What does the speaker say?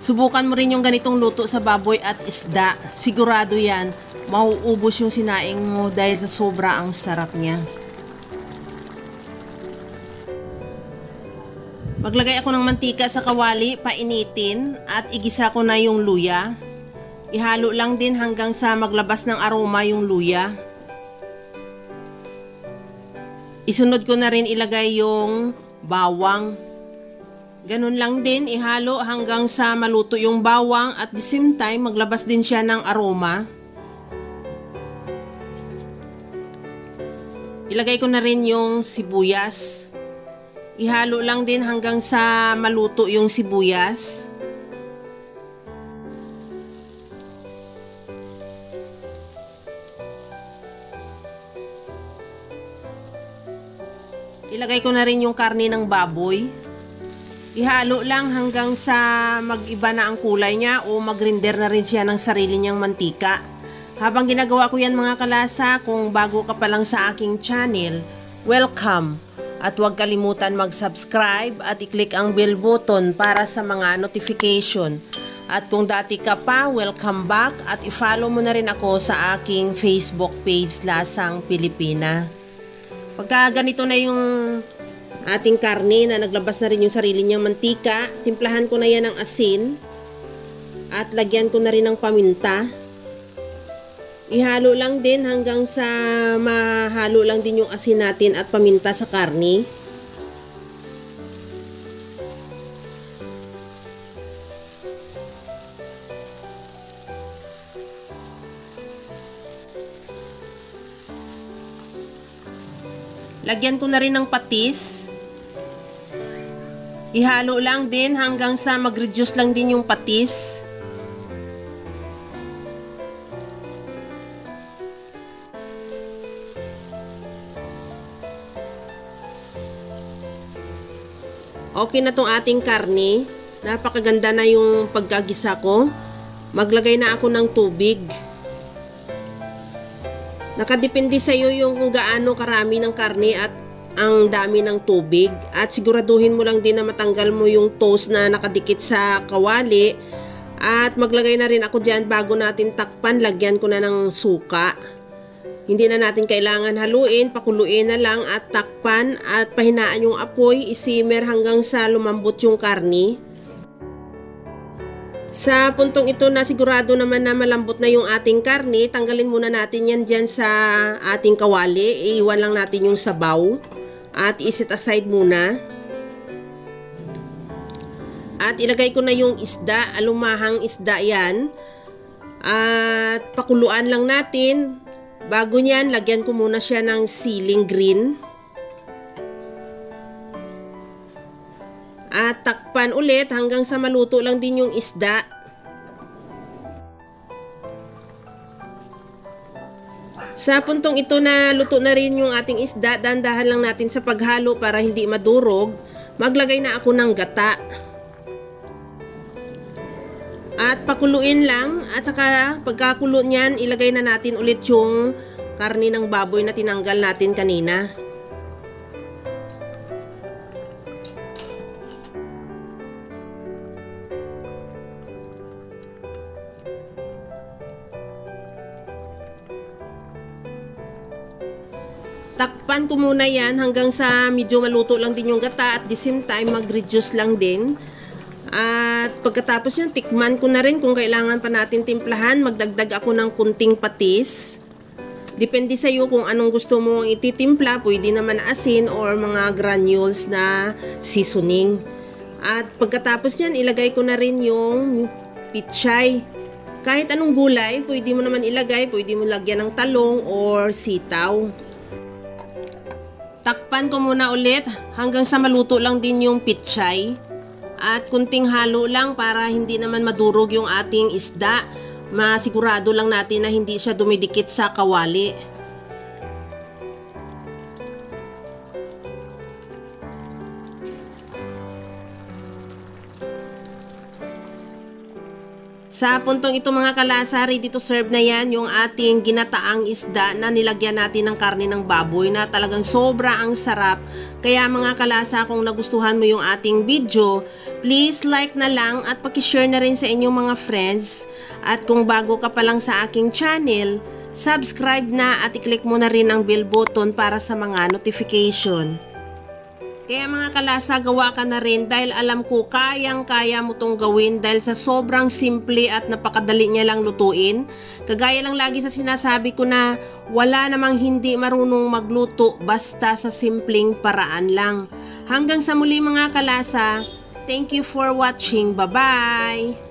Subukan mo rin yung ganitong luto sa baboy at isda. Sigurado yan, mauubos yung sinaing mo dahil sa sobra ang sarap niya. Maglagay ako ng mantika sa kawali, painitin at igisa ko na yung luya. Ihalo lang din hanggang sa maglabas ng aroma yung luya. Isunod ko na rin ilagay yung bawang. Ganun lang din, ihalo hanggang sa maluto yung bawang at the same time maglabas din siya ng aroma. Ilagay ko na rin yung sibuyas. Ihalo lang din hanggang sa maluto yung sibuyas. Ilagay ko na rin yung karne ng baboy. Ihalo lang hanggang sa mag-iba na ang kulay niya o mag-render na rin siya ng sarili niyang mantika. Habang ginagawa ko yan mga kalasa, kung bago ka pa lang sa aking channel, welcome! At huwag kalimutan mag-subscribe at i-click ang bell button para sa mga notification. At kung dati ka pa, welcome back at i-follow mo na rin ako sa aking Facebook page Lasang Pilipina. Pagka ganito na yung ating karne na naglabas na rin yung sarili niyang mantika, timplahan ko na yan ng asin at lagyan ko na rin ng paminta. Ihalo lang din hanggang sa mahalo lang din yung asin natin at paminta sa karne. Lagyan ko na rin ng patis. Ihalo lang din hanggang sa mag-reduce lang din yung patis. Okay na tong ating karne. Napakaganda na yung pagkagisa ko. Maglagay na ako ng tubig. Nakadepende sa iyo yung kung gaano karami ng karne at ang dami ng tubig. At siguraduhin mo lang din na matanggal mo yung toast na nakadikit sa kawali. At maglagay na rin ako dyan bago natin takpan. Lagyan ko na ng suka. Hindi na natin kailangan haluin. Pakuluin na lang at takpan. At pahinaan yung apoy. Isimmer hanggang sa lumambot yung karne. Sa puntong ito na sigurado naman na malambot na yung ating karne, tanggalin muna natin yan dyan sa ating kawali. Iiwan lang natin yung sabaw at iset aside muna. At ilagay ko na yung isda, alumahang isda yan. At pakuluan lang natin. Bago nyan, lagyan ko muna siya ng siling green. At takpan ulit hanggang sa maluto lang din yung isda. Sa puntong ito na luto na rin yung ating isda, dahan-dahan lang natin sa paghalo para hindi madurog. Maglagay na ako ng gata. At pakuluin lang at saka pagkakulo niyan, ilagay na natin ulit yung karne ng baboy na tinanggal natin kanina. Takpan ko muna yan hanggang sa medyo maluto lang din yung gata at the same time mag-reduce lang din. At pagkatapos yun, tikman ko na rin kung kailangan pa natin timplahan. Magdagdag ako ng kunting patis. Depende sa iyo kung anong gusto mo ititimpla. Pwede naman asin or mga granules na seasoning. At pagkatapos yan, ilagay ko na rin yung pichay. Kahit anong gulay, pwede mo naman ilagay. Pwede mo lagyan ng talong or sitaw. Takpan ko muna ulit hanggang sa maluto lang din yung pichay. At kunting halo lang para hindi naman madurog yung ating isda. Masigurado lang natin na hindi siya dumidikit sa kawali. Sa puntong ito mga kalasa, ready to serve na yan yung ating ginataang isda na nilagyan natin ng karne ng baboy na talagang sobra ang sarap. Kaya mga kalasa, kung nagustuhan mo yung ating video, Please like na lang at pakishare na rin sa inyong mga friends. At kung bago ka pa lang sa aking channel, subscribe na at i-click mo na rin ang bell button para sa mga notification. Kaya mga kalasa, gawa ka na rin dahil alam ko kayang-kaya mo tong gawin dahil sa sobrang simple at napakadali niya lang lutuin. Kagaya lang lagi sa sinasabi ko na wala namang hindi marunong magluto basta sa simpleng paraan lang. Hanggang sa muli mga kalasa, thank you for watching. Bye-bye!